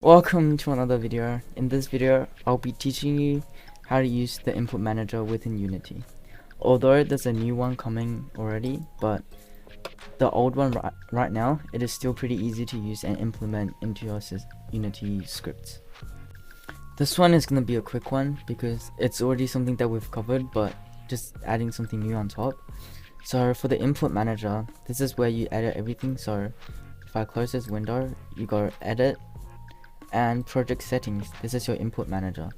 Welcome to another video. In this video, I'll be teaching you how to use the input manager within Unity. Although there's a new one coming already, but the old one right now, it is still pretty easy to use and implement into your Unity scripts. This one is going to be a quick one because it's already something that we've covered, but just adding something new on top. So for the input manager, this is where you edit everything. So if I close this window, you go edit and project settings. This is your input manager.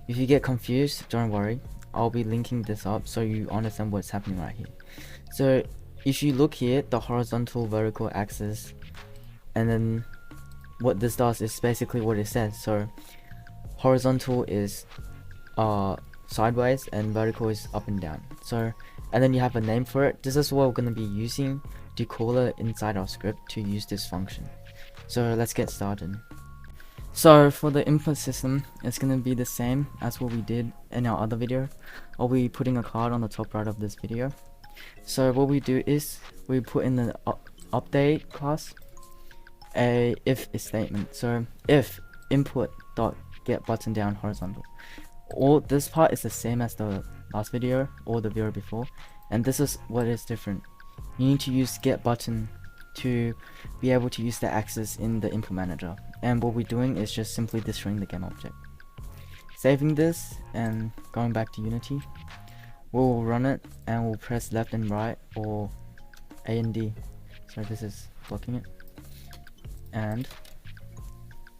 If you get confused, don't worry, I'll be linking this up so you understand what's happening right here. So if you look here, the horizontal vertical axis, and then what this does is basically what it says. So horizontal is sideways and vertical is up and down. So and then you have a name for it. This is what we're going to be using to call it inside our script to use this function. So let's get started. So for the input system, it's going to be the same as what we did in our other video. I'll be putting a card on the top right of this video. So what we do is we put in the update class a if statement. So if input dot get button down horizontal. All this part is the same as the last video or the video before, and this is what is different. You need to use get button to be able to use the axis in the input manager, and what we're doing is just simply destroying the game object. Saving this and going back to Unity, we'll run it and we'll press left and right or A and D. So this is blocking it, and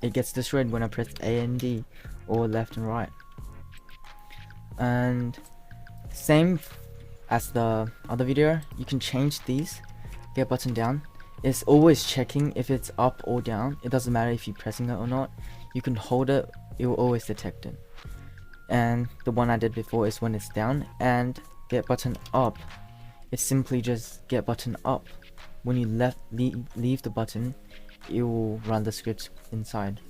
it gets destroyed when I press A and D or left and right. And same as the other video, you can change these. Get button down, it's always checking if it's up or down. It doesn't matter if you're pressing it or not. You can hold it, it will always detect it. And the one I did before is when it's down. And get button up, it's simply just get button up. When you leave the button, it will run the script inside.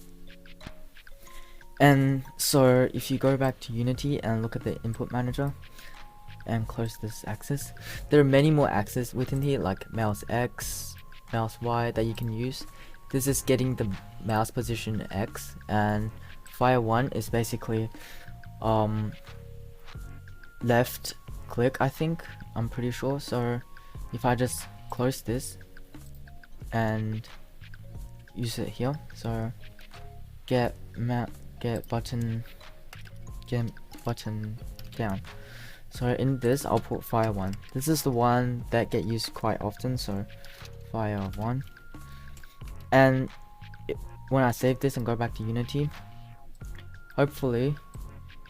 And so if you go back to Unity and look at the input manager and close this axis, there are many more axes within here, like mouse X, mouse Y, that you can use. This is getting the mouse position X, and fire 1 is basically left click, I think, I'm pretty sure. So if I just close this and use it here, so get button down. So in this, I'll put fire 1. This is the one that get used quite often, so fire 1. And when I save this and go back to Unity, hopefully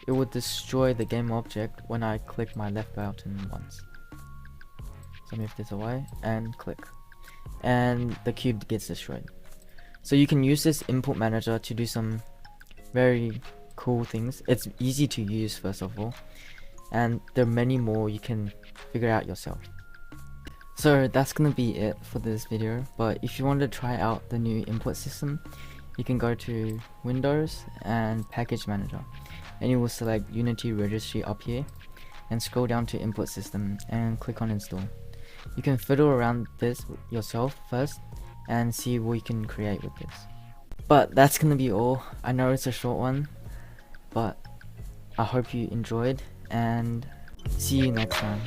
it will destroy the game object when I click my left button once. So move this away and click, and the cube gets destroyed. So you can use this input manager to do some very cool things. It's easy to use, first of all, and there are many more you can figure out yourself. So that's gonna be it for this video, but if you want to try out the new input system, you can go to Windows and Package Manager, and you will select Unity Registry up here and scroll down to Input System and click on Install. You can fiddle around this yourself first and see what you can create with this. But that's gonna be all. I know it's a short one, but I hope you enjoyed, and see you next time.